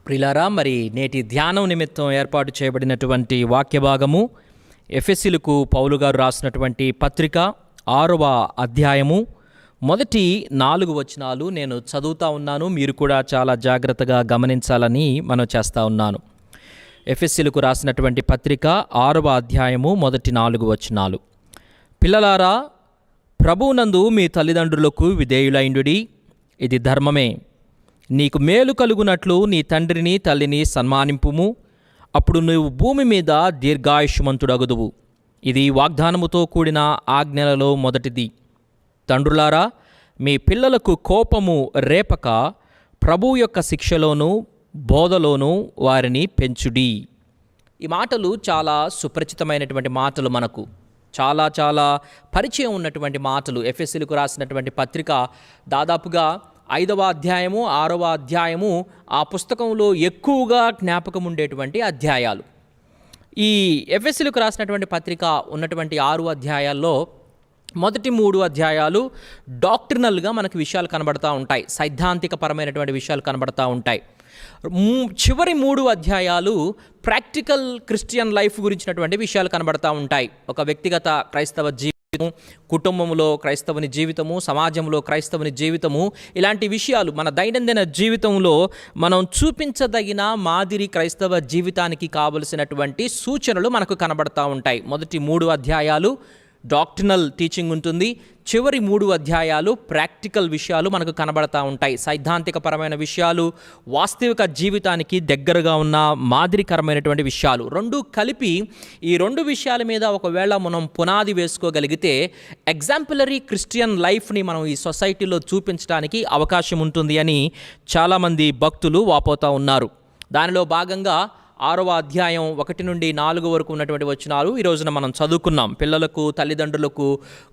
ప్రియులారా, మరి నేటి ధ్యానం నిమిత్తం ఏర్పాటు చేయబడినటువంటి వాక్య భాగము ఎఫెసీలకు పౌలు గారు రాసినటువంటి పత్రిక 6వ అధ్యాయము మొదటి 4 వచనాలు నేను చదువుతా ఉన్నాను. మీరు కూడా చాలా జాగ్రత్తగా గమనించాలని మనం చేస్తూ ఉన్నాను. ఎఫెసీలకు రాసినటువంటి పత్రిక 6వ అధ్యాయము మొదటి 4 వచనాలు. పిల్లలారా, ప్రభువునందు మీ తల్లిదండ్రులకు విధేయులైండుడి, ఇది ధర్మమే. నీకు మేలు కలుగునట్లు నీ తండ్రిని తల్లిని సన్మానింపుము, అప్పుడు నువ్వు భూమి మీద దీర్ఘాయుష్మంతుడగుదువు. ఇది వాగ్దానముతో కూడిన ఆజ్ఞలలో మొదటిది. తండ్రులారా, మీ పిల్లలకు కోపము రేపక ప్రభువు యొక్క శిక్షలోనూ బోధలోనూ వారిని పెంచుడి. ఈ మాటలు చాలా సుపరిచితమైనటువంటి మాటలు, మనకు చాలా చాలా పరిచయం ఉన్నటువంటి మాటలు. ఎఫెసీలకు రాసినటువంటి పత్రిక దాదాపుగా 5వ అధ్యాయము 6వ అధ్యాయము ఆ పుస్తకంలో ఎక్కువగా జ్ఞాపకం ఉండేటువంటి అధ్యాయాలు. ఈ ఎఫెసీలకు రాసినటువంటి పత్రిక ఉన్నటువంటి 6 అధ్యాయాల్లో మొదటి 3 అధ్యాయాలు డాక్ట్రినల్గా మనకు విషయాలు కనబడతా ఉంటాయి, సైద్ధాంతికపరమైనటువంటి విషయాలు కనబడతా ఉంటాయి. చివరి 3 అధ్యాయాలు ప్రాక్టికల్ క్రిస్టియన్ లైఫ్ గురించినటువంటి విషయాలు కనబడతా ఉంటాయి. ఒక వ్యక్తిగత క్రైస్తవ జీవితము, కుటుంబంలో క్రైస్తవుని జీవితము, సమాజంలో క్రైస్తవుని జీవితము, ఇలాంటి విషయాలు మన దైనందిన జీవితంలో మనం చూపించదగిన మాదిరి క్రైస్తవ జీవితానికి కావలసినటువంటి సూచనలు మనకు కనబడతా ఉంటాయి. మొదటి 3 అధ్యాయాలు డాక్ట్రినల్ టీచింగ్ ఉంటుంది, చివరి 3 అధ్యాయాలు ప్రాక్టికల్ విషయాలు మనకు కనబడతా ఉంటాయి. సైద్ధాంతికపరమైన విషయాలు, వాస్తవిక జీవితానికి దగ్గరగా ఉన్న మాదిరికరమైనటువంటి విషయాలు రెండు కలిపి, ఈ 2 విషయాల మీద ఒకవేళ మనం పునాది వేసుకోగలిగితే ఎగ్జాంపులరీ క్రిస్టియన్ లైఫ్ని మనం ఈ సొసైటీలో చూపించడానికి అవకాశం ఉంటుంది అని చాలామంది భక్తులు వాపోతూ ఉన్నారు. దానిలో భాగంగా 6వ అధ్యాయం 1 నుండి 4 వరకు ఉన్నటువంటి వచనాలు ఈ రోజున మనం చదువుకున్నాం. పిల్లలకు, తల్లిదండ్రులకు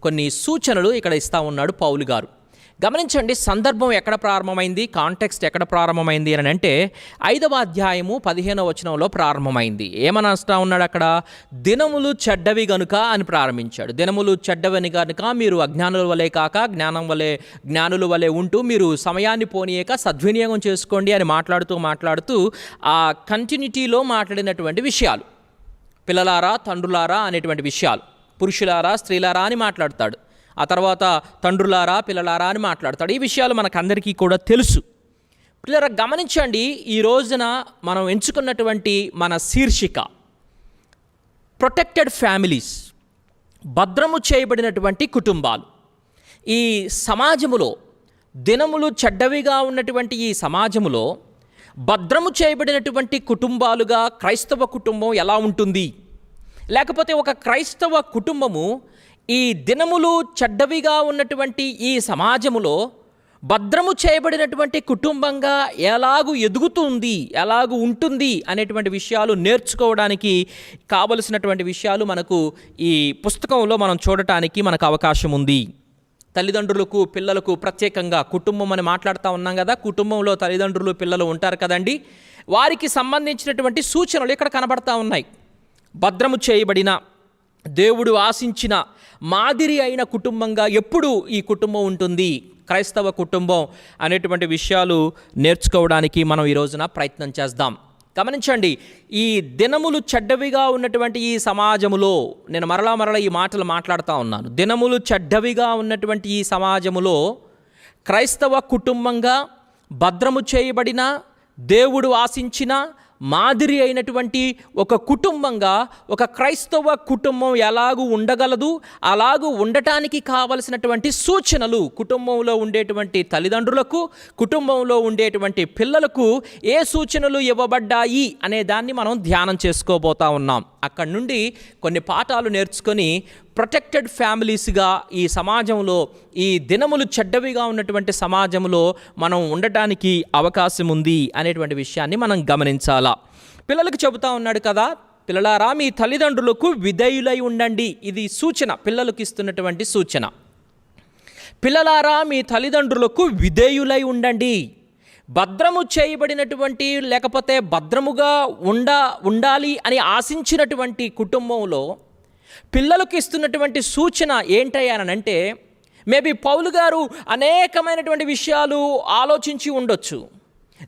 కొన్ని సూచనలు ఇక్కడ ఇస్తా ఉన్నాడు పౌలు గారు. గమనించండి, సందర్భం ఎక్కడ ప్రారంభమైంది, కాంటెక్స్ట్ ఎక్కడ ప్రారంభమైంది అని అంటే 5వ అధ్యాయము 15వ వచనంలో ప్రారంభమైంది. ఏమని అంటా ఉన్నాడు అక్కడ? దినములు చెడ్డవి గనుక అని ప్రారంభించాడు. దినములు చెడ్డవని కనుక మీరు అజ్ఞానుల వలె కాక జ్ఞానుల వలె ఉంటూ మీరు సమయాన్ని పోనీయక సద్వినియోగం చేసుకోండి అని మాట్లాడుతూ ఆ కంటిన్యూటీలో మాట్లాడినటువంటి విషయాలు, పిల్లలారా తండ్రులారా అనేటువంటి విషయాలు, పురుషులారా స్త్రీలారా అని మాట్లాడతాడు. ఆ తర్వాత తండ్రులారా పిల్లలారా అని మాట్లాడతాడు. ఈ విషయాలు మనకందరికీ కూడా తెలుసు. పిల్లరా గమనించండి, ఈ రోజున మనం ఎంచుకున్నటువంటి మన శీర్షిక ప్రొటెక్టెడ్ ఫ్యామిలీస్, భద్రము చేయబడినటువంటి కుటుంబాలు. ఈ సమాజములో, దినములు చెడ్డవిగా ఉన్నటువంటి ఈ సమాజములో భద్రము చేయబడినటువంటి కుటుంబాలుగా క్రైస్తవ కుటుంబం ఎలా ఉంటుంది, లేకపోతే ఒక క్రైస్తవ కుటుంబము ఈ దినములు చెడ్డవిగా ఉన్నటువంటి ఈ సమాజములో భద్రము చేయబడినటువంటి కుటుంబంగా ఎలాగూ ఎదుగుతుంది, ఎలాగూ ఉంటుంది అనేటువంటి విషయాలు నేర్చుకోవడానికి కావలసినటువంటి విషయాలు మనకు ఈ పుస్తకంలో మనం చూడటానికి మనకు అవకాశం ఉంది. తల్లిదండ్రులకు, పిల్లలకు, ప్రత్యేకంగా కుటుంబం అని మాట్లాడుతూ ఉన్నాం కదా, కుటుంబంలో తల్లిదండ్రులు పిల్లలు ఉంటారు కదండి, వారికి సంబంధించినటువంటి సూచనలు ఇక్కడ కనబడతా ఉన్నాయి. భద్రము చేయబడిన, దేవుడు ఆశించిన మాదిరి అయిన కుటుంబంగా ఎప్పుడు ఈ కుటుంబం ఉంటుంది, క్రైస్తవ కుటుంబం అనేటువంటి విషయాలు నేర్చుకోవడానికి మనం ఈ రోజున ప్రయత్నం చేద్దాం. గమనించండి, ఈ దినములు చెడ్డవిగా ఉన్నటువంటి ఈ సమాజములో, నేను మరలా ఈ మాటలు మాట్లాడుతూ ఉన్నాను, దినములు చెడ్డవిగా ఉన్నటువంటి ఈ సమాజములో క్రైస్తవ కుటుంబంగా భద్రము చేయబడిన, దేవుడు ఆశించిన మాదిరి అయినటువంటి ఒక కుటుంబంగా ఒక క్రైస్తవ కుటుంబం ఎలాగూ ఉండగలదు, అలాగూ ఉండటానికి కావలసినటువంటి సూచనలు కుటుంబంలో ఉండేటువంటి తల్లిదండ్రులకు, కుటుంబంలో ఉండేటువంటి పిల్లలకు ఏ సూచనలు ఇవ్వబడ్డాయి అనే దాన్ని మనం ధ్యానం చేసుకోబోతా ఉన్నాం. అక్కడి నుండి కొన్ని పాఠాలు నేర్చుకొని ప్రొటెక్టెడ్ ఫ్యామిలీస్గా ఈ సమాజంలో, ఈ దినములు చెడ్డవిగా ఉన్నటువంటి సమాజంలో మనం ఉండటానికి అవకాశం ఉంది అనేటువంటి విషయాన్ని మనం గమనించాలా. పిల్లలకు చెబుతా ఉన్నాడు కదా, పిల్లలారా మీ తల్లిదండ్రులకు విధేయులై ఉండండి. ఇది సూచన, పిల్లలకు ఇస్తున్నటువంటి సూచన. పిల్లలారా మీ తల్లిదండ్రులకు విధేయులై ఉండండి. భద్రము చేయబడినటువంటి, లేకపోతే భద్రముగా ఉండాలి అని ఆశించినటువంటి కుటుంబంలో పిల్లలకు ఇస్తున్నటువంటి సూచన ఏంటయ్యానంటే, మేబీ పౌలు గారు అనేకమైనటువంటి విషయాలు ఆలోచించి ఉండొచ్చు.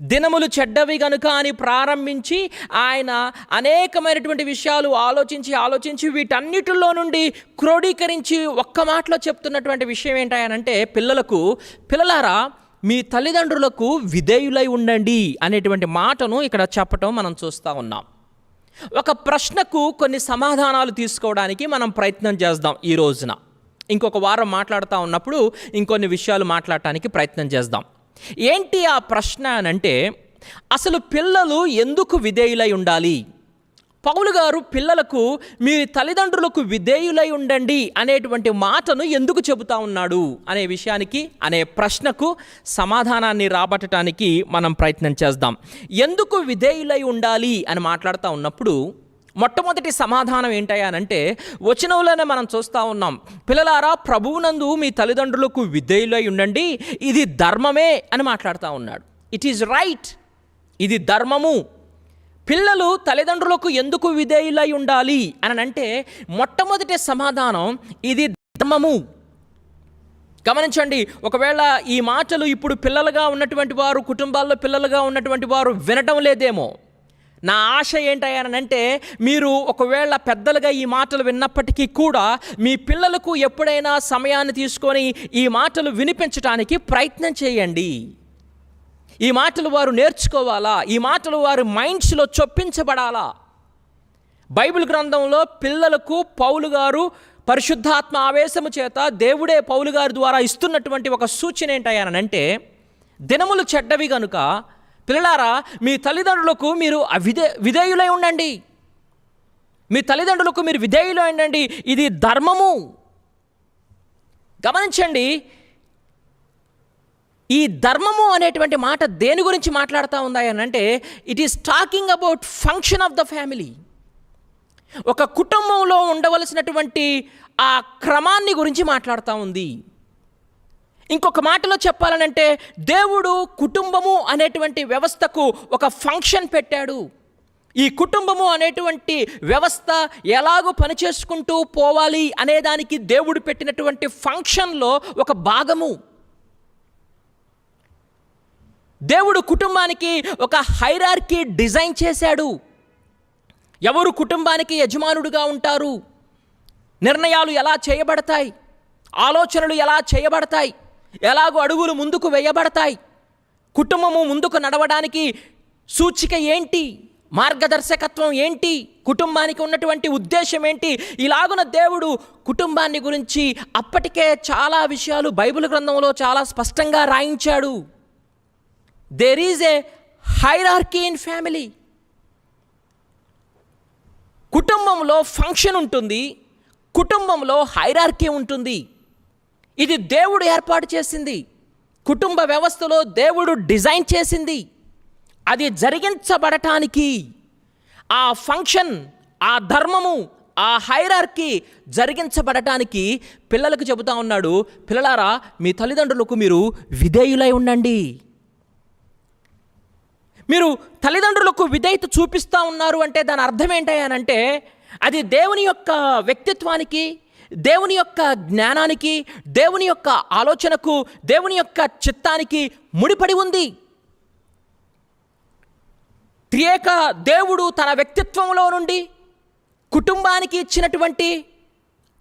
దినములు చెడ్డవి గనుక అని ప్రారంభించి ఆయన అనేకమైనటువంటి విషయాలు ఆలోచించి వీటన్నిటిలో నుండి క్రోడీకరించి ఒక్క మాటలో చెప్తున్నటువంటి విషయం ఏంటయ్యానంటే, పిల్లలారా మీ తల్లిదండ్రులకు విధేయులై ఉండండి అనేటువంటి మాటను ఇక్కడ చెప్పటం మనం చూస్తూ ఉన్నాం. ఒక ప్రశ్నకు కొన్ని సమాధానాలు తీసుకోవడానికి మనం ప్రయత్నం చేద్దాం ఈ రోజున. ఇంకొక వారం మాట్లాడుతూ ఉన్నప్పుడు ఇంకొన్ని విషయాలు మాట్లాడటానికి ప్రయత్నం చేద్దాం. ఏంటి ఆ ప్రశ్న అనంటే, అసలు పిల్లలు ఎందుకు విధేయులై ఉండాలి? పౌలు గారు పిల్లలకు మీ తల్లిదండ్రులకు విధేయులై ఉండండి అనేటువంటి మాటను ఎందుకు చెబుతా ఉన్నాడు అనే విషయానికి, అనే ప్రశ్నకు సమాధానాన్ని రాబట్టడానికి మనం ప్రయత్నం చేద్దాం. ఎందుకు విధేయులై ఉండాలి అని మాట్లాడుతూ ఉన్నప్పుడు మొట్టమొదటి సమాధానం ఏంటయ్యానంటే, వచనంలోనే మనం చూస్తూ ఉన్నాం, పిల్లలారా ప్రభువునందు మీ తల్లిదండ్రులకు విధేయులై ఉండండి, ఇది ధర్మమే అని మాట్లాడుతూ ఉన్నాడు. ఇట్ ఈజ్ రైట్, ఇది ధర్మము. పిల్లలు తల్లిదండ్రులకు ఎందుకు విధేయులై ఉండాలి అని అంటే, మొట్టమొదటి సమాధానం ఇది ధర్మము. గమనించండి, ఒకవేళ ఈ మాటలు ఇప్పుడు పిల్లలుగా ఉన్నటువంటి వారు, కుటుంబాల్లో పిల్లలుగా ఉన్నటువంటి వారు వినటం లేదేమో. నా ఆశ ఏంటంటే, మీరు ఒకవేళ పెద్దలుగా ఈ మాటలు విన్నప్పటికీ కూడా మీ పిల్లలకు ఎప్పుడైనా సమయాన్ని తీసుకొని ఈ మాటలు వినిపించడానికి ప్రయత్నం చేయండి. ఈ మాటలు వారు నేర్చుకోవాలా, ఈ మాటలు వారి మైండ్స్లో చొప్పించబడాలా. బైబిల్ గ్రంథంలో పిల్లలకు పౌలు గారు పరిశుద్ధాత్మ ఆవేశము చేత దేవుడే పౌలు గారి ద్వారా ఇస్తున్నటువంటి ఒక సూచన ఏంటంటే, దినములు చెడ్డవి గనుక పిల్లలారా మీ తల్లిదండ్రులకు మీరు విధేయులై ఉండండి. మీ తల్లిదండ్రులకు మీరు విధేయులై ఉండండి, ఇది ధర్మము. గమనించండి, ఈ ధర్మము అనేటువంటి మాట దేని గురించి మాట్లాడుతూ ఉందా అంటే, it is talking about function of the family. ఒక కుటుంబంలో ఉండవలసినటువంటి ఆ క్రమాన్ని గురించి మాట్లాడుతూ ఉంది. ఇంకొక మాటలో చెప్పాలనంటే, దేవుడు కుటుంబము అనేటువంటి వ్యవస్థకు ఒక ఫంక్షన్ పెట్టాడు. ఈ కుటుంబము అనేటువంటి వ్యవస్థ ఎలాగో పనిచేసుకుంటూ పోవాలి అనేదానికి దేవుడు పెట్టినటువంటి ఫంక్షన్లో ఒక భాగము. దేవుడు కుటుంబానికి ఒక హైరార్కీ డిజైన్ చేశాడు. ఎవరు కుటుంబానికి యజమానుడిగా ఉంటారు, నిర్ణయాలు ఎలా చేయబడతాయి, ఆలోచనలు ఎలా చేయబడతాయి, ఎలాగో అడుగులు ముందుకు వేయబడతాయి, కుటుంబము ముందుకు నడవడానికి సూచిక ఏంటి, మార్గదర్శకత్వం ఏంటి, కుటుంబానికి ఉన్నటువంటి ఉద్దేశం ఏంటి, ఇలాగున దేవుడు కుటుంబాన్ని గురించి అప్పటికే చాలా విషయాలు బైబిల్ గ్రంథంలో చాలా స్పష్టంగా రాయించాడు. There is a hierarchy in family. కుటుంబంలో ఫంక్షన్ ఉంటుంది, కుటుంబంలో హైరార్కీ ఉంటుంది. ఇది దేవుడు ఏర్పాటు చేసింది, కుటుంబ వ్యవస్థలో దేవుడు డిజైన్ చేసింది. అది జరిగించబడటానికి ఆ ఫంక్షన్, ఆ ధర్మము, ఆ హైరార్కీ జరిగించబడటానికి పిల్లలకు చెబుతా ఉన్నాడు, పిల్లలారా మీ తల్లిదండ్రులకు మీరు విధేయులై ఉండండి. మీరు తల్లిదండ్రులకు విధేయత చూపిస్తూ ఉన్నారు అంటే దాని అర్థం ఏంటంటే, అది దేవుని యొక్క వ్యక్తిత్వానికి, దేవుని యొక్క జ్ఞానానికి, దేవుని యొక్క ఆలోచనకు, దేవుని యొక్క చిత్తానికి ముడిపడి ఉంది. త్రియేక దేవుడు తన వ్యక్తిత్వంలో నుండి కుటుంబానికి ఇచ్చినటువంటి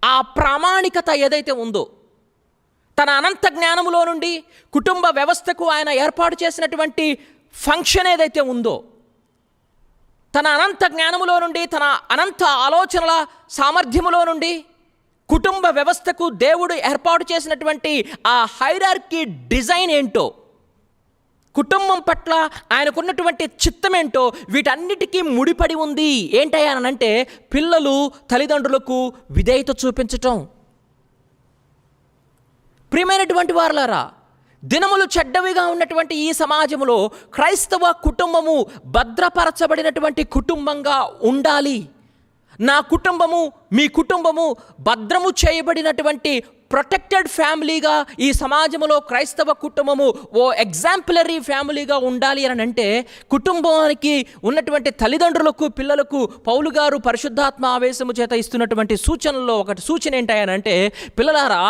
ఆ ప్రామాణికత ఏదైతే ఉందో, తన అనంత జ్ఞానములో నుండి కుటుంబ వ్యవస్థకు ఆయన ఏర్పాటు చేసినటువంటి ఫంక్షన్ ఏదైతే ఉందో, తన అనంత జ్ఞానములో నుండి, తన అనంత ఆలోచనల సామర్థ్యములో నుండి కుటుంబ వ్యవస్థకు దేవుడు ఏర్పాటు చేసినటువంటి ఆ హైరార్కీ డిజైన్ ఏంటో, కుటుంబం పట్ల ఆయనకున్నటువంటి చిత్తం ఏంటో, వీటన్నిటికీ ముడిపడి ఉంది. ఏంటయ్యానంటే పిల్లలు తల్లిదండ్రులకు విధేయత చూపించటం. ప్రియమైనటువంటి వారలారా, దినములు చెడ్డవిగా ఉన్నటువంటి ఈ సమాజంలో క్రైస్తవ కుటుంబము భద్రపరచబడినటువంటి కుటుంబంగా ఉండాలి. నా కుటుంబము, మీ కుటుంబము భద్రము చేయబడినటువంటి ప్రొటెక్టెడ్ ఫ్యామిలీగా ఈ సమాజంలో క్రైస్తవ కుటుంబము ఓ ఎగ్జాంపులరీ ఫ్యామిలీగా ఉండాలి అని అంటే, కుటుంబానికి ఉన్నటువంటి తల్లిదండ్రులకు, పిల్లలకు పౌలు గారు పరిశుద్ధాత్మ ఆవేశము చేత ఇస్తున్నటువంటి సూచనల్లో ఒకటి సూచన ఏంటంటే, పిల్లలారా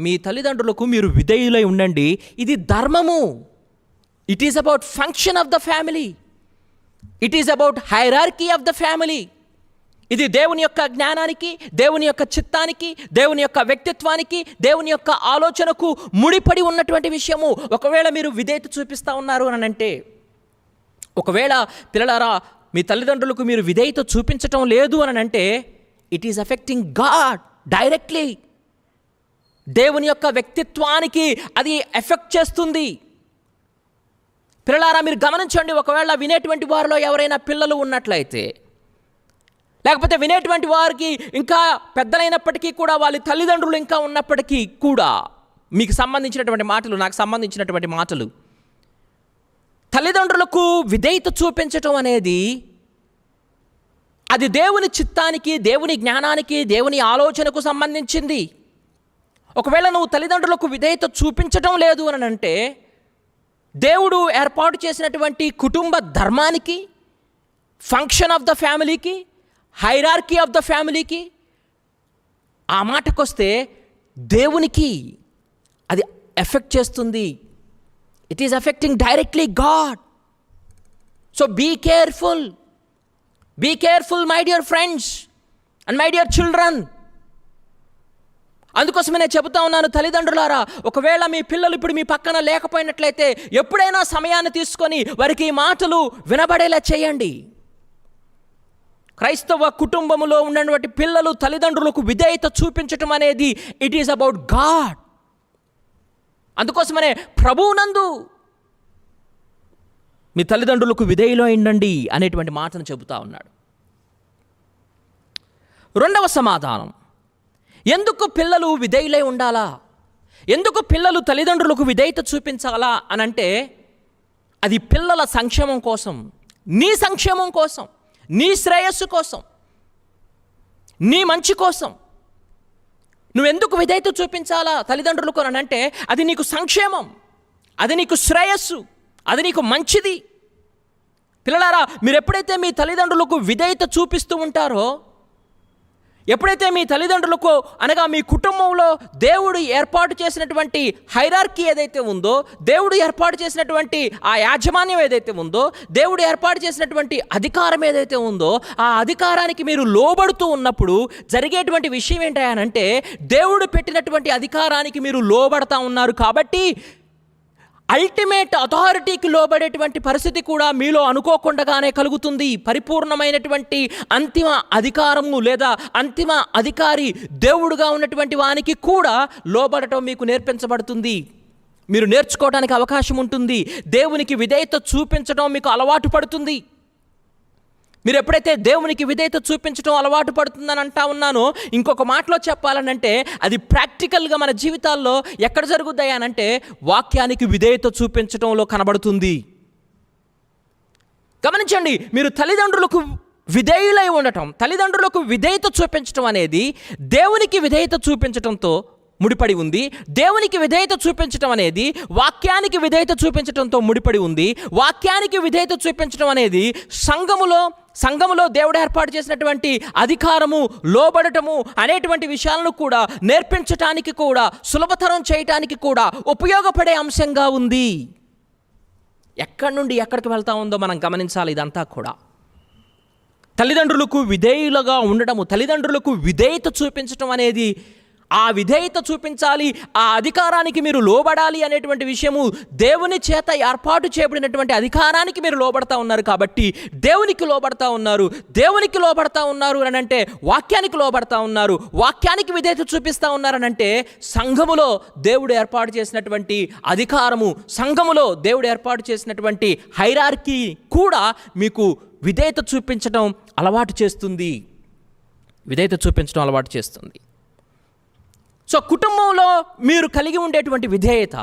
మీ తల్లిదండ్రులకు మీరు విధేయులై ఉండండి, ఇది ధర్మము. It is about function of the family, it is about hierarchy of the family. ఇది దేవుని యొక్క జ్ఞానానికి, దేవుని యొక్క చిత్తానికి, దేవుని యొక్క వ్యక్తిత్వానికి, దేవుని యొక్క ఆలోచనకు ముడిపడి ఉన్నటువంటి విషయము. ఒకవేళ మీరు విధేయత చూపిస్తూ ఉన్నారు అని అంటే, ఒకవేళ పిల్లలారా మీ తల్లిదండ్రులకు మీరు విధేయత చూపించటం లేదు అని అంటే, it is effecting God directly. దేవుని యొక్క వ్యక్తిత్వానికి అది ఎఫెక్ట్ చేస్తుంది. పిల్లలారా మీరు గమనించండి, ఒకవేళ వినేటువంటి వారిలో ఎవరైనా పిల్లలు ఉన్నట్లయితే, లేకపోతే వినేటువంటి వారికి ఇంకా పెద్దలైనప్పటికీ కూడా వాళ్ళ తల్లిదండ్రులు ఇంకా ఉన్నప్పటికీ కూడా, మీకు సంబంధించినటువంటి మాటలు, నాకు సంబంధించినటువంటి మాటలు, తల్లిదండ్రులకు విధేయత చూపించటం అనేది అది దేవుని చిత్తానికి, దేవుని జ్ఞానానికి, దేవుని ఆలోచనకు సంబంధించింది. ఒకవేళ నువ్వు తల్లిదండ్రులకు విధేయత చూపించటం లేదు అని అంటే, దేవుడు ఏర్పాటు చేసినటువంటి కుటుంబ ధర్మానికి, ఫంక్షన్ ఆఫ్ ద ఫ్యామిలీకి, హైరార్కీ ఆఫ్ ద ఫ్యామిలీకి, ఆ మాటకొస్తే దేవునికి, అది ఎఫెక్ట్ చేస్తుంది. It is effecting directly God. So be careful my dear friends and my dear children. అందుకోసమే నేను చెబుతా ఉన్నాను, తల్లిదండ్రులారా, ఒకవేళ మీ పిల్లలు ఇప్పుడు మీ పక్కన లేకపోయినట్లయితే ఎప్పుడైనా సమయాన్ని తీసుకొని వారికి ఈ మాటలు వినబడేలా చేయండి. క్రైస్తవ కుటుంబములో ఉన్నటువంటి పిల్లలు తల్లిదండ్రులకు విధేయత చూపించటం అనేది ఇట్ ఈస్ అబౌట్ గాడ్. అందుకోసమనే ప్రభువునందు మీ తల్లిదండ్రులకు విధేయులో ఉండండి అనేటువంటి మాటను చెబుతా ఉన్నాడు. రెండవ సమాధానం, ఎందుకు పిల్లలు విధేయులై ఉండాలా, ఎందుకు పిల్లలు తల్లిదండ్రులకు విధేయత చూపించాలా అనంటే అది పిల్లల సంక్షేమం కోసం, నీ సంక్షేమం కోసం, నీ శ్రేయస్సు కోసం, నీ మంచి కోసం నువ్వెందుకు విధేయత చూపించాలా తల్లిదండ్రులకు అనంటే అది నీకు సంక్షేమం, అది నీకు శ్రేయస్సు, అది నీకు మంచిది. పిల్లలారా, మీరు ఎప్పుడైతే మీ తల్లిదండ్రులకు విధేయత చూపిస్తూ ఉంటారో, ఎప్పుడైతే మీ తల్లిదండ్రులకు అనగా మీ కుటుంబంలో దేవుడు ఏర్పాటు చేసినటువంటి హైరార్కీ ఏదైతే ఉందో, దేవుడు ఏర్పాటు చేసినటువంటి ఆ యాజమాన్యం ఏదైతే ఉందో, దేవుడు ఏర్పాటు చేసినటువంటి అధికారం ఏదైతే ఉందో, ఆ అధికారానికి మీరు లోబడుతూ ఉన్నప్పుడు జరిగేటువంటి విషయం ఏంటంటే దేవుడు పెట్టినటువంటి అధికారానికి మీరు లోబడతా ఉన్నారు కాబట్టి అల్టిమేట్ అథారిటీకి లోబడేటువంటి పరిస్థితి కూడా మీలో అనుకోకుండానే కలుగుతుంది. పరిపూర్ణమైనటువంటి అంతిమ అధికారము లేదా అంతిమ అధికారి దేవుడుగా ఉన్నటువంటి వానికి కూడా లోబడటం మీకు నేర్పించబడుతుంది. మీరు నేర్చుకోవడానికి అవకాశం ఉంటుంది. దేవునికి విధేయత చూపించడం మీకు అలవాటు పడుతుంది. మీరు ఎప్పుడైతే దేవునికి విధేయత చూపించడం అలవాటు పడుతుందని అంటా ఉన్నానో, ఇంకొక మాటలో చెప్పాలనంటే అది ప్రాక్టికల్గా మన జీవితాల్లో ఎక్కడ జరుగుతాయి అనంటే వాక్యానికి విధేయత చూపించడంలో కనబడుతుంది. గమనించండి, మీరు తల్లిదండ్రులకు విధేయులై ఉండటం, తల్లిదండ్రులకు విధేయత చూపించడం అనేది దేవునికి విధేయత చూపించడంతో ముడిపడి ఉంది. దేవునికి విధేయత చూపించడం అనేది వాక్యానికి విధేయత చూపించడంతో ముడిపడి ఉంది. వాక్యానికి విధేయత చూపించడం అనేది సంఘములో దేవుడు ఏర్పాటు చేసినటువంటి అధికారము, లోబడటము అనేటువంటి విషయాలను కూడా నేర్పించటానికి కూడా, సులభతరం చేయటానికి కూడా ఉపయోగపడే అంశంగా ఉంది. ఎక్కడి నుండి ఎక్కడికి వెళ్తా ఉందో మనం గమనించాలి. ఇదంతా కూడా తల్లిదండ్రులకు విధేయులుగా ఉండటము, తల్లిదండ్రులకు విధేయత చూపించటం అనేది, ఆ విధేయత చూపించాలి, ఆ అధికారానికి మీరు లోబడాలి అనేటువంటి విషయము దేవుని చేత ఏర్పాటు చేయబడినటువంటి అధికారానికి మీరు లోబడతా ఉన్నారు కాబట్టి దేవునికి లోబడతా ఉన్నారు. దేవునికి లోబడతా ఉన్నారు అని అంటే వాక్యానికి లోబడతా ఉన్నారు. వాక్యానికి విధేయత చూపిస్తూ ఉన్నారనంటే సంఘములో దేవుడు ఏర్పాటు చేసినటువంటి అధికారము, సంఘములో దేవుడు ఏర్పాటు చేసినటువంటి హైరార్కీ కూడా మీకు విధేయత చూపించడం అలవాటు చేస్తుంది. విధేయత చూపించడం అలవాటు చేస్తుంది. సో కుటుంబంలో మీరు కలిగి ఉండేటువంటి విధేయత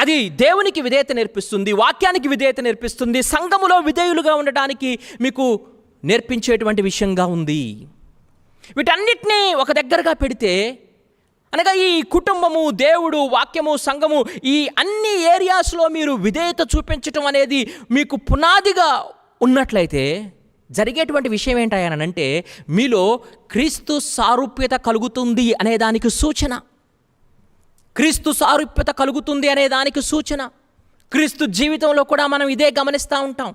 అది దేవునికి విధేయత నేర్పిస్తుంది, వాక్యానికి విధేయత నేర్పిస్తుంది, సంఘములో విధేయులుగా ఉండటానికి మీకు నేర్పించేటువంటి విషయంగా ఉంది. వీటన్నిటినీ ఒక దగ్గరగా పెడితే అనగా ఈ కుటుంబము, దేవుడు, వాక్యము, సంఘము, ఈ అన్ని ఏరియాస్లో మీరు విధేయత చూపించటం అనేది మీకు పునాదిగా ఉన్నట్లయితే జరిగేటువంటి విషయం ఏంటంటే మీలో క్రీస్తు సారూప్యత కలుగుతుంది అనేదానికి సూచన. క్రీస్తు సారూప్యత కలుగుతుంది అనేదానికి సూచన. క్రీస్తు జీవితంలో కూడా మనం ఇదే గమనిస్తూ ఉంటాం.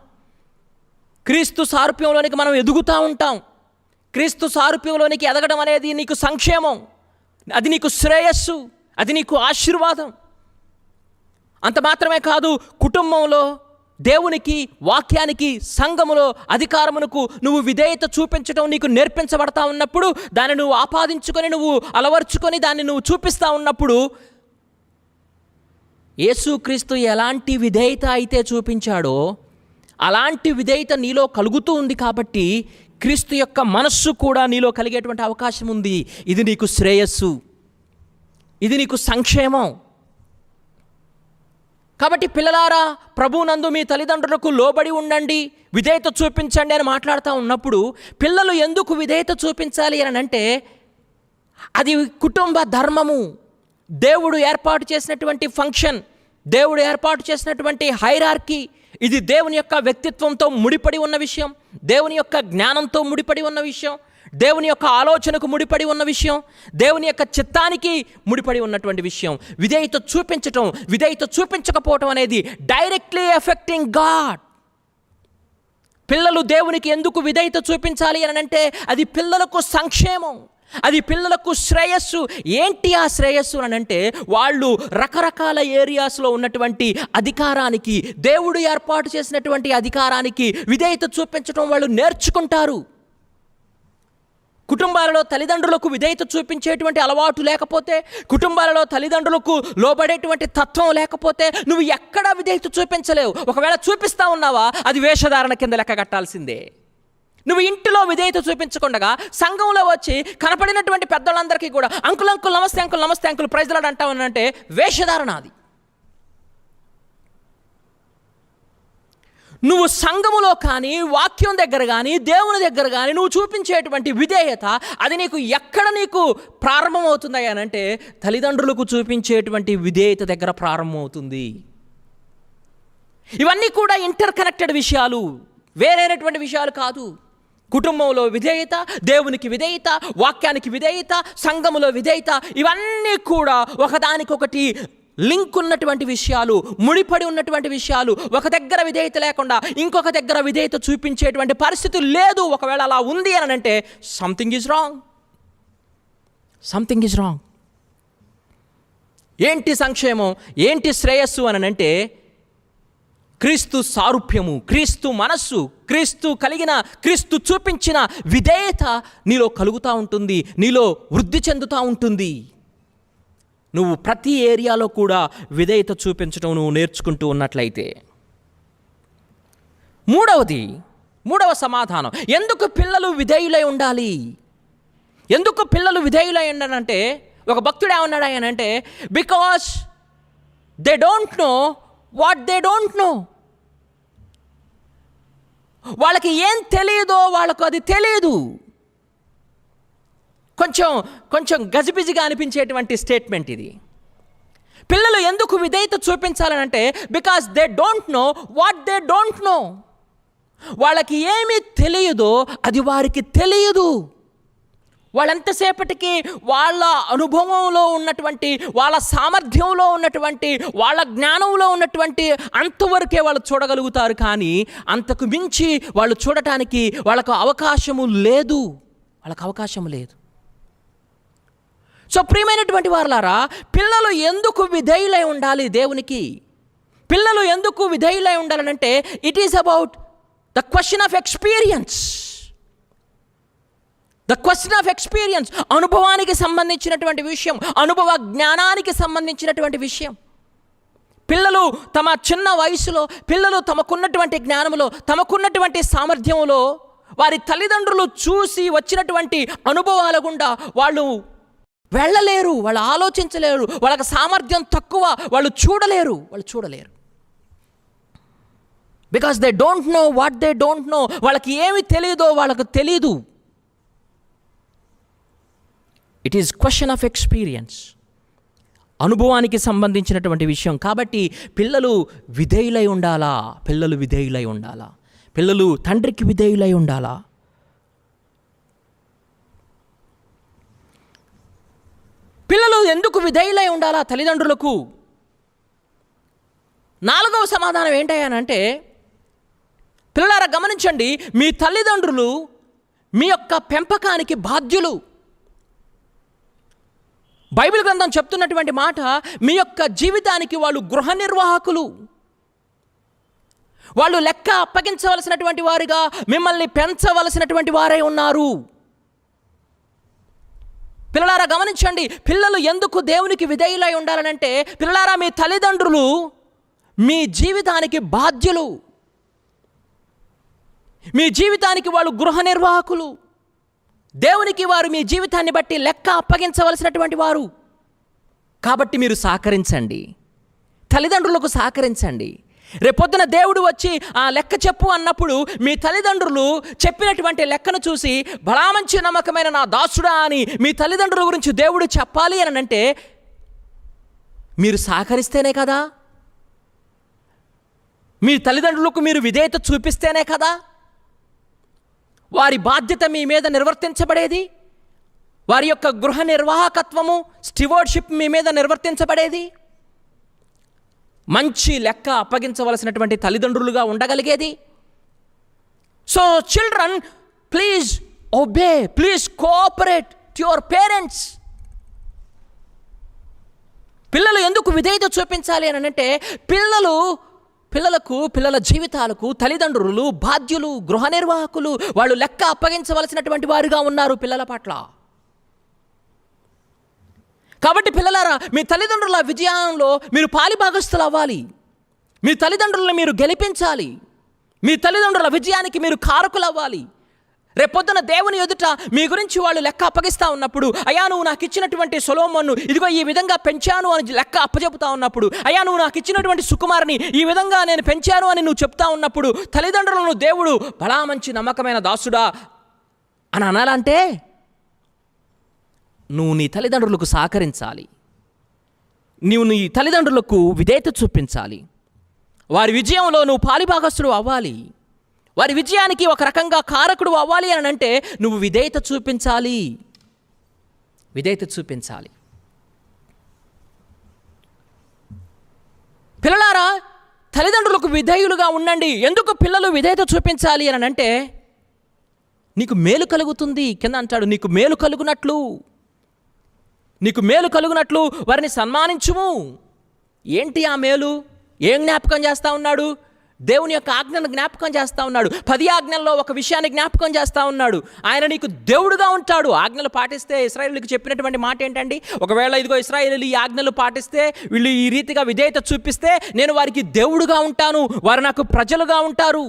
క్రీస్తు సారూప్యంలోనికి మనం ఎదుగుతూ ఉంటాం. క్రీస్తు సారూప్యంలోనికి ఎదగడం అనేది నీకు సంక్షేమం, అది నీకు శ్రేయస్సు, అది నీకు ఆశీర్వాదం. అంత మాత్రమే కాదు, కుటుంబంలో దేవునికి, వాక్యానికి, సంఘములో అధికారమునకు నువ్వు విధేయత చూపించడం నీకు నేర్పించబడతా ఉన్నప్పుడు, దాన్ని నువ్వు ఆపాదించుకొని, నువ్వు అలవర్చుకొని, దాన్ని నువ్వు చూపిస్తూ ఉన్నప్పుడు యేసుక్రీస్తు ఎలాంటి విధేయత అయితే చూపించాడో అలాంటి విధేయత నీలో కలుగుతూ ఉంది కాబట్టి క్రీస్తు యొక్క మనస్సు కూడా నీలో కలిగేటువంటి అవకాశం ఉంది. ఇది నీకు శ్రేయస్సు, ఇది నీకు సంక్షేమం. కాబట్టి పిల్లలారా, ప్రభువునందు మీ తల్లిదండ్రులకు లోబడి ఉండండి, విధేయత చూపించండి అని మాట్లాడుతూ ఉన్నప్పుడు పిల్లలు ఎందుకు విధేయత చూపించాలి అని అంటే అది కుటుంబ ధర్మము, దేవుడు ఏర్పాటు చేసినటువంటి ఫంక్షన్, దేవుడు ఏర్పాటు చేసినటువంటి హైరార్కీ. ఇది దేవుని యొక్క వ్యక్తిత్వంతో ముడిపడి ఉన్న విషయం, దేవుని యొక్క జ్ఞానంతో ముడిపడి ఉన్న విషయం, దేవుని యొక్క ఆలోచనకు ముడిపడి ఉన్న విషయం, దేవుని యొక్క చిత్తానికి ముడిపడి ఉన్నటువంటి విషయం. విధేయత చూపించటం, విధేయత చూపించకపోవటం అనేది డైరెక్ట్లీ ఎఫెక్టింగ్ గాడ్. పిల్లలు దేవునికి ఎందుకు విధేయత చూపించాలి అని అంటే అది పిల్లలకు సంక్షేమం, అది పిల్లలకు శ్రేయస్సు. ఏంటి ఆ శ్రేయస్సు అని అంటే వాళ్ళు రకరకాల ఏరియాస్లో ఉన్నటువంటి అధికారానికి, దేవుడు ఏర్పాటు చేసినటువంటి అధికారానికి విధేయత చూపించడం వాళ్ళు నేర్చుకుంటారు. కుటుంబాలలో తల్లిదండ్రులకు విధేయత చూపించేటువంటి అలవాటు లేకపోతే, కుటుంబాలలో తల్లిదండ్రులకు లోబడేటువంటి తత్వం లేకపోతే నువ్వు ఎక్కడా విధేయత చూపించలేవు. ఒకవేళ చూపిస్తా ఉన్నావా అది వేషధారణ కింద లెక్క కట్టాల్సిందే. నువ్వు ఇంటిలో విధేయత చూపించకుండా సంఘంలో వచ్చి కనపడినటువంటి పెద్దలందరికీ కూడా అంకుల్ అంకుల్ నమస్తే అంకుల్ నమస్తే అంకుల్ ప్రైజ్ లార్డ్ అంటావు అంటే వేషధారణ అది. నువ్వు సంఘములో కానీ, వాక్యం దగ్గర కానీ, దేవుని దగ్గర కానీ నువ్వు చూపించేటువంటి విధేయత అది నీకు ప్రారంభమవుతుంది అని అంటే తల్లిదండ్రులకు చూపించేటువంటి విధేయత దగ్గర ప్రారంభమవుతుంది. ఇవన్నీ కూడా ఇంటర్ కనెక్టెడ్ విషయాలు, వేరైనటువంటి విషయాలు కాదు. కుటుంబంలో విధేయత, దేవునికి విధేయత, వాక్యానికి విధేయత, సంఘములో విధేయత, ఇవన్నీ కూడా ఒకదానికొకటి లింక్ ఉన్నటువంటి విషయాలు, ముడిపడి ఉన్నటువంటి విషయాలు. ఒక దగ్గర విధేయత లేకుండా ఇంకొక దగ్గర విధేయత చూపించేటువంటి పరిస్థితి లేదు. ఒకవేళ అలా ఉంది అని అంటే something is wrong, something is wrong. ఏంటి సంక్షేమం, ఏంటి శ్రేయస్సు అని అంటే క్రీస్తు సారూప్యము, క్రీస్తు మనస్సు, క్రీస్తు చూపించిన విధేయత నీలో కలుగుతూ ఉంటుంది, నీలో వృద్ధి చెందుతూ ఉంటుంది. నువ్వు ప్రతి ఏరియాలో కూడా విధేయత చూపించడం నువ్వు నేర్చుకుంటూ ఉన్నట్లయితే. మూడవ సమాధానం, ఎందుకు పిల్లలు విధేయులై ఉండాలి? ఎందుకు పిల్లలు విధేయులై ఉండాలంటే ఒక భక్తుడు ఏమన్నాడు ఆయన అంటే because they don't know what they don't know. వాళ్ళకి ఏం తెలియదో వాళ్ళకు అది తెలియదు. కొంచెం గజిబిజిగా అనిపించేటువంటి స్టేట్మెంట్ ఇది. పిల్లలు ఎందుకు విధేయత చూపించాలనంటే because they don't know what they don't know. వాళ్ళకి ఏమీ తెలియదో అది వారికి తెలియదు. వాళ్ళెంతసేపటికి వాళ్ళ అనుభవంలో ఉన్నటువంటి, వాళ్ళ సామర్థ్యంలో ఉన్నటువంటి, వాళ్ళ జ్ఞానంలో ఉన్నటువంటి అంతవరకే వాళ్ళు చూడగలుగుతారు. కానీ అంతకు మించి వాళ్ళు చూడటానికి వాళ్ళకు అవకాశము లేదు. సో ప్రియమైనటువంటి వారలారా, పిల్లలు ఎందుకు విధేయులై ఉండాలి దేవునికి? పిల్లలు ఎందుకు విధేయులై ఉండాలనంటే it is about the question of experience. The question of experience, అనుభవానికి సంబంధించినటువంటి విషయం, అనుభవ జ్ఞానానికి సంబంధించినటువంటి విషయం. పిల్లలు తమ చిన్న వయసులో, పిల్లలు తమకున్నటువంటి జ్ఞానంలో, తమకున్నటువంటి సామర్థ్యంలో వారి తల్లిదండ్రులు చూసి వచ్చినటువంటి అనుభవాల గుండా వాళ్ళు వెళ్ళలేరు, వాళ్ళు ఆలోచించలేరు, వాళ్ళకి సామర్థ్యం తక్కువ, వాళ్ళు చూడలేరు. Because they don't know what they don't know. వాళ్ళకి ఏమి తెలియదో వాళ్ళకు తెలీదు. It is question of experience, అనుభవానికి సంబంధించినటువంటి విషయం. కాబట్టి పిల్లలు విధేయులై ఉండాలా, పిల్లలు తండ్రికి విధేయులై ఉండాలా. పిల్లలు ఎందుకు విధేయులై ఉండాలా తల్లిదండ్రులకు? 4వ సమాధానం ఏంటంటే పిల్లలారా గమనించండి, మీ తల్లిదండ్రులు మీ యొక్క పెంపకానికి బాధ్యులు. బైబిల్ గ్రంథం చెప్తున్నటువంటి మాట, మీ యొక్క జీవితానికి వాళ్ళు గృహ నిర్వాహకులు. వాళ్ళు లెక్క అప్పగించవలసినటువంటి వారిగా మిమ్మల్ని పెంచవలసినటువంటి వారై ఉన్నారు. పిల్లలారా గమనించండి, పిల్లలు ఎందుకు దేవునికి విధేయులై ఉండాలనంటే పిల్లలారా మీ తల్లిదండ్రులు మీ జీవితానికి బాధ్యులు. మీ జీవితానికి వాళ్ళు గృహ నిర్వాహకులు. దేవునికి వారు మీ జీవితాన్ని బట్టి లెక్క అప్పగించవలసినటువంటి వారు. కాబట్టి మీరు సహకరించండి, తల్లిదండ్రులకు సహకరించండి. రేపొద్దున దేవుడు వచ్చి ఆ లెక్క చెప్పు అన్నప్పుడు మీ తల్లిదండ్రులు చెప్పినటువంటి లెక్కను చూసి బలా మంచి నమ్మకమైన నా దాసుడా అని మీ తల్లిదండ్రుల గురించి దేవుడు చెప్పాలి అని అంటే మీరు సహకరిస్తేనే కదా, మీ తల్లిదండ్రులకు మీరు విధేయత చూపిస్తేనే కదా. వారి బాధ్యత మీ మీద నిర్వర్తించబడేది, వారి యొక్క గృహ నిర్వాహకత్వము, స్టివర్డ్షిప్ మీ మీద నిర్వర్తించబడేది, మంచి లెక్క అప్పగించవలసినటువంటి తల్లిదండ్రులుగా ఉండగలిగేది. So children, please obey, please cooperate to your parents. పిల్లలు ఎందుకు విధేయత చూపించాలి అని అంటే, పిల్లల జీవితాలకు తల్లిదండ్రులు బాధ్యులు, గృహ నిర్వాహకులు, వాళ్ళు లెక్క అప్పగించవలసినటువంటి వారుగా ఉన్నారు పిల్లల పట్ల. కాబట్టి పిల్లలారా, మీ తల్లిదండ్రుల విజయంలో మీరు పాలిభాగస్తులు అవ్వాలి. మీ తల్లిదండ్రులను మీరు గెలిపించాలి. మీ తల్లిదండ్రుల విజయానికి మీరు కారకులు అవ్వాలి. రేపొద్దున దేవుని ఎదుట మీ గురించి వాళ్ళు లెక్క అప్పగిస్తూ ఉన్నప్పుడు, అయ్యా నువ్వు నాకు ఇచ్చినటువంటి సొలొమోను ఇదిగో ఈ విధంగా పెంచాను అని లెక్క అప్పచెపుతా ఉన్నప్పుడు, అయ్యా నువ్వు నాకు ఇచ్చినటువంటి సుకుమారుని ఈ విధంగా నేను పెంచాను అని నువ్వు చెప్తా ఉన్నప్పుడు, తల్లిదండ్రులను దేవుడు బలా మంచి నమ్మకమైన దాసుడా అని అనాలంటే నువ్వు నీ తల్లిదండ్రులకు సహకరించాలి. నీవు నీ తల్లిదండ్రులకు విధేయత చూపించాలి. వారి విజయంలో నువ్వు పాలిభాగస్తుడు అవ్వాలి. వారి విజయానికి ఒక రకంగా కారకుడు అవ్వాలి అని అంటే నువ్వు విధేయత చూపించాలి. పిల్లలారా, తల్లిదండ్రులకు విధేయులుగా ఉండండి. ఎందుకు పిల్లలు విధేయత చూపించాలి అని అంటే, నీకు మేలు కలుగుతుంది. కింద అంటాడు, నీకు మేలు కలుగునట్లు వారిని సన్మానించుము. ఏంటి ఆ మేలు? ఏం జ్ఞాపకం చేస్తూ ఉన్నాడు? దేవుని యొక్క ఆజ్ఞను జ్ఞాపకం చేస్తూ ఉన్నాడు. 10 ఆజ్ఞల్లో ఒక విషయాన్ని జ్ఞాపకం చేస్తూ ఉన్నాడు. ఆయన నీకు దేవుడుగా ఉంటాడు. ఆజ్ఞలు పాటిస్తే, ఇశ్రాయేలులకు చెప్పినటువంటి మాట ఏంటండి? ఒకవేళ ఇదిగో ఇశ్రాయేలు ఈ ఆజ్ఞలు పాటిస్తే, వీళ్ళు ఈ రీతిగా విధేయత చూపిస్తే, నేను వారికి దేవుడుగా ఉంటాను, వారు నాకు ప్రజలుగా ఉంటారు.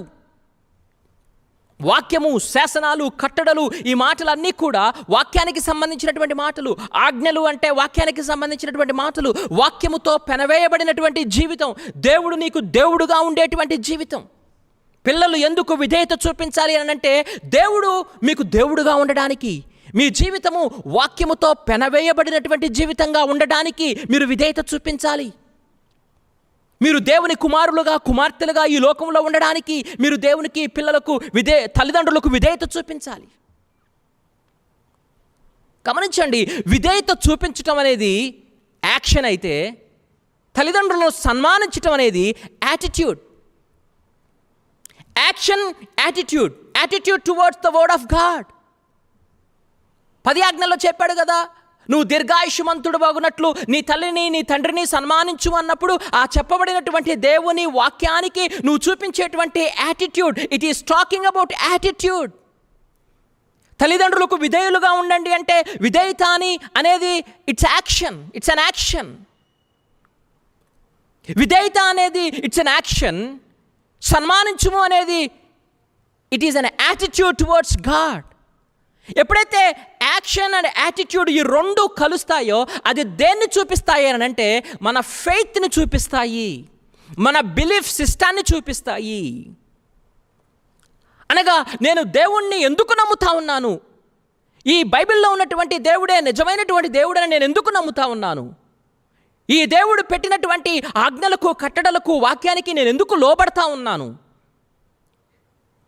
వాక్యము, శాసనాలు, కట్టడలు, ఈ మాటలన్నీ కూడా వాక్యానికి సంబంధించినటువంటి మాటలు. ఆజ్ఞలు అంటే వాక్యానికి సంబంధించినటువంటి మాటలు. వాక్యముతో పెనవేయబడినటువంటి జీవితం, దేవుడు నీకు దేవుడుగా ఉండేటువంటి జీవితం. పిల్లలు ఎందుకు విధేయత చూపించాలి అని అంటే, దేవుడు మీకు దేవుడుగా ఉండడానికి, మీ జీవితము వాక్యముతో పెనవేయబడినటువంటి జీవితంగా ఉండడానికి మీరు విధేయత చూపించాలి. మీరు దేవుని కుమారులుగా, కుమార్తెలుగా ఈ లోకంలో ఉండడానికి మీరు దేవునికి, పిల్లలకు, తల్లిదండ్రులకు విధేయత చూపించాలి. గమనించండి, విధేయత చూపించటం అనేది యాక్షన్ అయితే, తల్లిదండ్రులను సన్మానించటం అనేది attitude. Action, attitude towards the word of God. 10 ఆజ్ఞల్లో చెప్పాడు కదా, నువ్వు దీర్ఘాయుష్మంతుడు బాగున్నట్లు నీ తల్లిని, నీ తండ్రిని సన్మానించు అన్నప్పుడు, ఆ చెప్పబడినటువంటి దేవుని వాక్యానికి నువ్వు చూపించేటువంటి attitude, it is talking about attitude. తల్లిదండ్రులకు విధేయులుగా ఉండండి అంటే, విధేయత అనేది ఇట్స్ అన్ యాక్షన్. విధేయత అనేది ఇట్స్ అన్ యాక్షన్. సన్మానించుము అనేది it is an attitude towards God. ఎప్పుడైతే యాక్షన్ అండ్ యాటిట్యూడ్ ఈ రెండు కలుస్తాయో, అది దేన్ని చూపిస్తాయి అని అంటే, మన ఫెయిత్ని చూపిస్తాయి, మన బిలీఫ్ సిస్టాన్ని చూపిస్తాయి. అనగా నేను దేవుణ్ణి ఎందుకు నమ్ముతా ఉన్నాను, ఈ బైబిల్లో ఉన్నటువంటి దేవుడే నిజమైనటువంటి దేవుడని నేను ఎందుకు నమ్ముతా ఉన్నాను, ఈ దేవుడు పెట్టినటువంటి ఆజ్ఞలకు, కట్టడలకు, వాక్యానికి నేను ఎందుకు లోబడతా ఉన్నాను,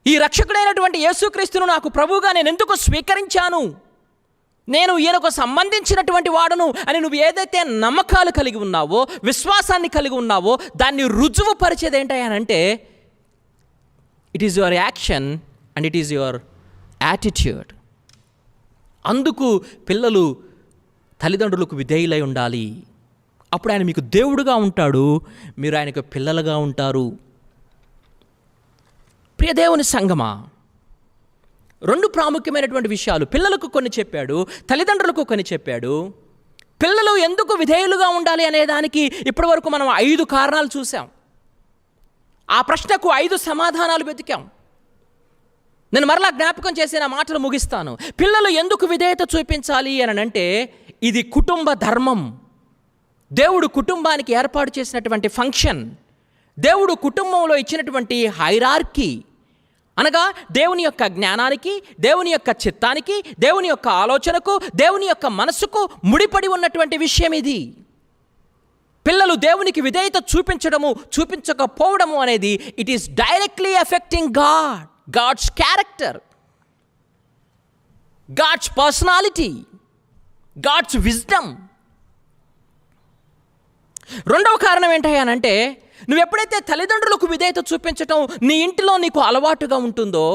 ఈ రక్షకుడైనటువంటి యేసుక్రీస్తును నాకు ప్రభువుగా నేను ఎందుకు స్వీకరించాను, నేను ఈయనకు సంబంధించినటువంటి వాడును అని నువ్వు ఏదైతే నమ్మకాలు కలిగి ఉన్నావో, విశ్వాసాన్ని కలిగి ఉన్నావో, దాన్ని రుజువు పరిచేది ఏంటంటే, it is your action and it is your attitude. అందుకు పిల్లలు తల్లిదండ్రులకు విధేయులై ఉండాలి. అప్పుడు ఆయన మీకు దేవుడుగా ఉంటాడు, మీరు ఆయనకు పిల్లలుగా ఉంటారు. ప్రియ దేవుని సంగమా, 2 ప్రాముఖ్యమైనటువంటి విషయాలు పిల్లలకు కొన్ని చెప్పాడు, తల్లిదండ్రులకు కొన్ని చెప్పాడు. పిల్లలు ఎందుకు విధేయులుగా ఉండాలి అనే దానికి ఇప్పటి వరకు మనం 5 కారణాలు చూసాం. ఆ ప్రశ్నకు 5 సమాధానాలు వెతికాం. నేను మరలా జ్ఞాపకం చేసి నా మాటలు ముగిస్తాను. పిల్లలు ఎందుకు విధేయత చూపించాలి అని అంటే, ఇది కుటుంబ ధర్మం. దేవుడు కుటుంబానికి ఏర్పాటు చేసినటువంటి ఫంక్షన్. దేవుడు కుటుంబంలో ఇచ్చినటువంటి హైరార్కీ, అనగా దేవుని యొక్క జ్ఞానానికి, దేవుని యొక్క చిత్తానికి, దేవుని యొక్క ఆలోచనకు, దేవుని యొక్క మనస్సుకు ముడిపడి ఉన్నటువంటి విషయం ఇది. పిల్లలు దేవునికి విధేయత చూపించడము, చూపించకపోవడము అనేది it is directly effecting God's character. God's personality, God's wisdom. రెండవ కారణం ఏంటంటే, నువ్వు ఎప్పుడైతే తల్లిదండ్రులకు విధేయత చూపించటం నీ ఇంటిలో నీకు అలవాటుగా ఉంటుందో,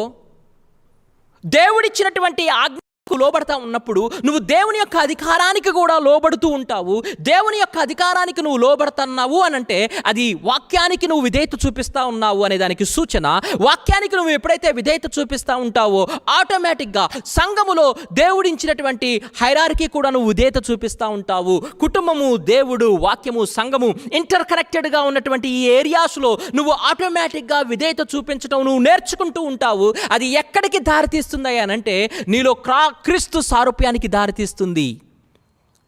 దేవుడిచ్చినటువంటి ఆజ్ఞకు లోబడతా ఉన్నప్పుడు నువ్వు దేవుని యొక్క అధికారానికి కూడా లోబడుతూ ఉంటావు. దేవుని యొక్క అధికారానికి నువ్వు లోబడుతున్నావు అనంటే అది వాక్యానికి నువ్వు విధేయత చూపిస్తూ ఉన్నావు అనే దానికి సూచన. వాక్యానికి నువ్వు ఎప్పుడైతే విధేయత చూపిస్తూ ఉంటావో ఆటోమేటిక్గా సంఘములో దేవుడించినటువంటి హైరార్కీ కూడా నువ్వు విధేయత చూపిస్తూ ఉంటావు. కుటుంబము, దేవుడు, వాక్యము, సంఘము ఇంటర్ కనెక్టెడ్గా ఉన్నటువంటి ఈ ఏరియాస్లో నువ్వు ఆటోమేటిక్గా విధేయత చూపించడం నువ్వు నేర్చుకుంటూ ఉంటావు. అది ఎక్కడికి దారితీస్తుంది అనంటే నీలో క్రీస్తు సారూప్యానికి దారితీస్తుంది,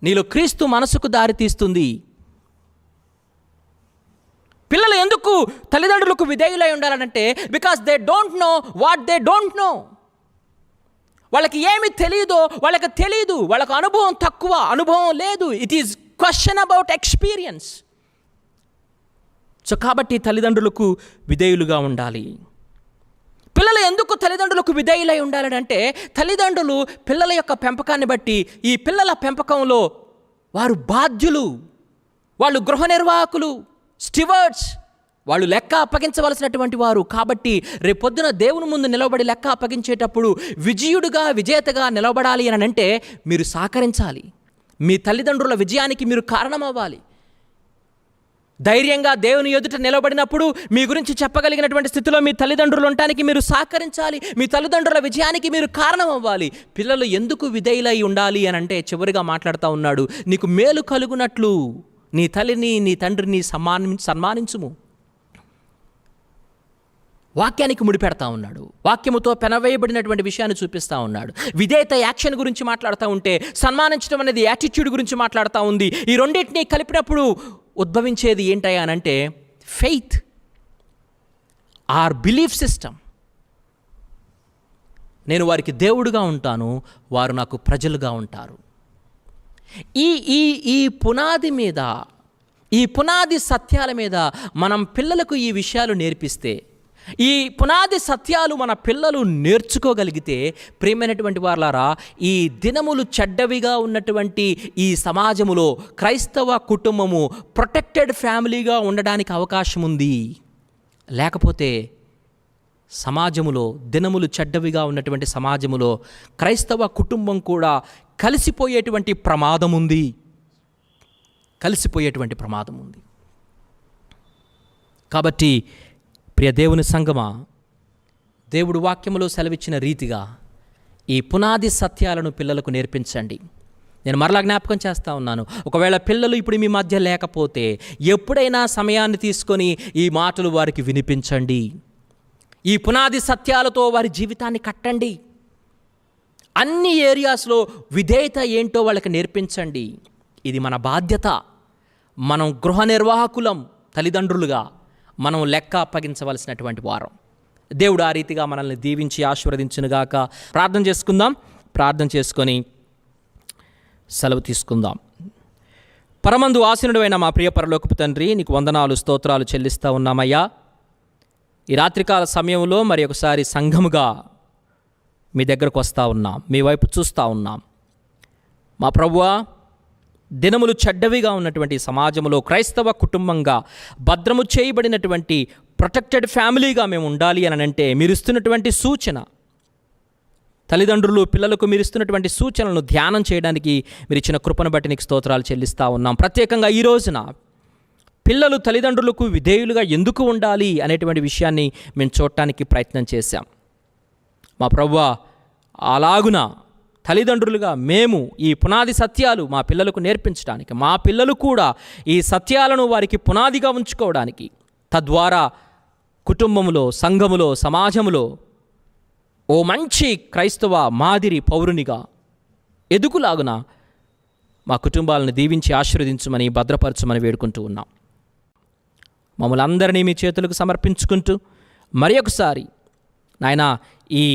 నీలో క్రీస్తు మనసుకు దారితీస్తుంది. పిల్లలు ఎందుకు తల్లిదండ్రులకు విధేయులై ఉండాలంటే, because they don't know what they don't know. వాళ్ళకి ఏమి తెలియదో వాళ్ళకి తెలియదు, వాళ్ళకు అనుభవం తక్కువ, అనుభవం లేదు. It is question about experience. So కాబట్టి తల్లిదండ్రులకు విధేయులుగా ఉండాలి. పిల్లలు ఎందుకు తల్లిదండ్రులకు విధేయులై ఉండాలంటే, తల్లిదండ్రులు పిల్లల యొక్క పెంపకాన్ని బట్టి ఈ పిల్లల పెంపకంలో వారు బాధ్యులు, వాళ్ళు గృహ నిర్వాహకులు, స్టివర్డ్స్, వాళ్ళు లెక్క అప్పగించవలసినటువంటి వారు. కాబట్టి రేపొద్దున దేవుని ముందు నిలబడి లెక్క అప్పగించేటప్పుడు విజయుడుగా, విజేతగా నిలబడాలి అని అంటే మీరు సహకరించాలి. మీ తల్లిదండ్రుల విజయానికి మీరు కారణమవ్వాలి. ధైర్యంగా దేవుని ఎదుట నిలబడినప్పుడు మీ గురించి చెప్పగలిగినటువంటి స్థితిలో మీ తల్లిదండ్రులు ఉండటానికి మీరు సహకరించాలి. మీ తల్లిదండ్రుల విజయానికి మీరు కారణం అవ్వాలి. పిల్లలు ఎందుకు విధేయులై ఉండాలి అని అంటే చివరిగా మాట్లాడుతూ ఉన్నాడు, నీకు మేలు కలుగునట్లు నీ తల్లిని నీ తండ్రిని సన్మానించుము. వాక్యానికి ముడిపెడతా ఉన్నాడు, వాక్యముతో పెనవేయబడినటువంటి విషయాన్ని చూపిస్తూ ఉన్నాడు. విధేయత యాక్షన్ గురించి మాట్లాడుతూ ఉంటే సన్మానించడం అనేది యాటిట్యూడ్ గురించి మాట్లాడుతూ ఉంది. ఈ రెండింటినీ కలిపినప్పుడు ఉద్భవించేది ఏంటంటే ఫెయిత్ ఆర్ బిలీఫ్ సిస్టమ్. నేను వారికి దేవుడుగా ఉంటాను, వారు నాకు ప్రజలుగా ఉంటారు. ఈ ఈ ఈ పునాది మీద, ఈ పునాది సత్యాల మీద మనం పిల్లలకు ఈ విషయాలు నేర్పిస్తే, ఈ పునాది సత్యాలు మన పిల్లలు నేర్చుకోగలిగితే, ప్రియమైనటువంటి వారలారా, ఈ దినములు చెడ్డవిగా ఉన్నటువంటి ఈ సమాజములో క్రైస్తవ కుటుంబము ప్రొటెక్టెడ్ ఫ్యామిలీగా ఉండడానికి అవకాశం ఉంది. లేకపోతే సమాజములో, దినములు చెడ్డవిగా ఉన్నటువంటి సమాజములో క్రైస్తవ కుటుంబం కూడా కలిసిపోయేటువంటి ప్రమాదం ఉంది. కలిసిపోయేటువంటి ప్రమాదం ఉంది. కాబట్టి ప్రియ దేవుని సంగమా, దేవుడు వాక్యములో సెలవిచ్చిన రీతిగా ఈ పునాది సత్యాలను పిల్లలకు నేర్పించండి. నేను మరలా జ్ఞాపకం చేస్తూ ఉన్నాను, ఒకవేళ పిల్లలు ఇప్పుడు మీ మధ్య లేకపోతే ఎప్పుడైనా సమయాన్ని తీసుకొని ఈ మాటలు వారికి వినిపించండి. ఈ పునాది సత్యాలతో వారి జీవితాన్ని కట్టండి. అన్ని ఏరియాస్లో విధేయత ఏంటో వాళ్ళకి నేర్పించండి. ఇది మన బాధ్యత. మనం గృహ నిర్వాహకులం, తల్లిదండ్రులుగా మనం లెక్క అప్పగించవలసినటువంటి వారం. దేవుడు ఆ రీతిగా మనల్ని దీవించి ఆశీర్వదించునుగాక. ప్రార్థన చేసుకుందాం. ప్రార్థన చేసుకొని సెలవు తీసుకుందాం. పరమందు ఆసీనుడైన మా ప్రియ పరలోకపు తండ్రి, నీకు వందనాలు, స్తోత్రాలు చెల్లిస్తూ ఉన్నామయ్యా. ఈ రాత్రికాల సమయంలో మరి ఒకసారి సంఘముగా మీ దగ్గరకు వస్తూ ఉన్నాం, మీ వైపు చూస్తూ ఉన్నాం. మా ప్రభువా, దినములు చెడ్డవిగా ఉన్నటువంటి సమాజంలో క్రైస్తవ కుటుంబంగా భద్రము చేయబడినటువంటి ప్రొటెక్టెడ్ ఫ్యామిలీగా మేము ఉండాలి అని అంటే మీరు ఇస్తున్నటువంటి సూచన, తల్లిదండ్రులు పిల్లలకు మీరు ఇస్తున్నటువంటి సూచనలను ధ్యానం చేయడానికి మీరు ఇచ్చిన కృపను బట్టి నీకు స్తోత్రాలు చెల్లిస్తూ ఉన్నాం. ప్రత్యేకంగా ఈ రోజున పిల్లలు తల్లిదండ్రులకు విధేయులుగా ఎందుకు ఉండాలి అనేటువంటి విషయాన్ని మేము చూడటానికి ప్రయత్నం చేశాం. మా ప్రభువా, అలాగున తల్లిదండ్రులుగా మేము ఈ పునాది సత్యాలు మా పిల్లలకు నేర్పించడానికి, మా పిల్లలు కూడా ఈ సత్యాలను వారికి పునాదిగా ఉంచుకోవడానికి, తద్వారా కుటుంబంలో, సంఘములో, సమాజంలో ఓ మంచి క్రైస్తవ మాదిరి పౌరునిగా ఎదుగులాగున మా కుటుంబాలను దీవించి ఆశీర్వదించమని, భద్రపరచమని వేడుకుంటూ ఉన్నాం. మమ్మల్ని అందరినీ మీ చేతులకు సమర్పించుకుంటూ మరి ఒకసారి నాయనా, ఈ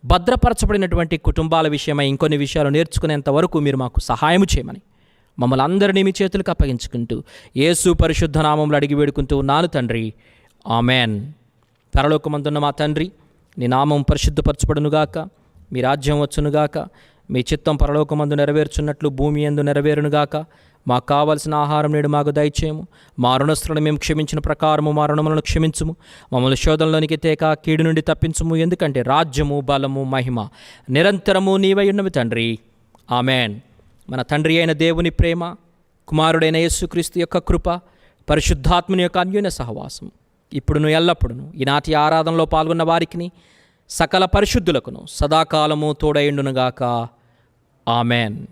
భద్రపరచబడినటువంటి కుటుంబాల విషయమై ఇంకొన్ని విషయాలు నేర్చుకునేంత వరకు మీరు మాకు సహాయం చేయమని మమ్మల్ని అందరినీ మీ చేతులకు అప్పగించుకుంటూ యేసు పరిశుద్ధ నామములో అడిగి వేడుకుంటూ ఉన్నాను తండ్రి, ఆమెన్. పరలోకమందున్న మా తండ్రి, నీ నామం పరిశుద్ధపరచబడునుగాక, మీ రాజ్యం వచ్చునుగాక, మీ చిత్తం పరలోకమందు నెరవేర్చున్నట్లు భూమి యందు నెరవేరునుగాక. మాకు కావలసిన ఆహారం నేడు మాకు దయచేయము. మా రుణస్థులను మేము క్షమించిన ప్రకారము మా రుణములను క్షమించుము. మమ్మల్ని శోధనలోనికి తేక కీడు నుండి తప్పించుము. ఎందుకంటే రాజ్యము, బలము, మహిమ నిరంతరము నీవై ఉన్నవి తండ్రి. ఆమెన్. మన తండ్రి అయిన దేవుని ప్రేమ, కుమారుడైన యేసుక్రీస్తు యొక్క కృప, పరిశుద్ధాత్మని యొక్క అన్యోన్య సహవాసం ఇప్పుడును ఎల్లప్పుడును ఈనాటి ఆరాధనలో పాల్గొన్న వారికిని సకల పరిశుద్ధులకును సదాకాలము తోడైండునుగాక. ఆమెన్.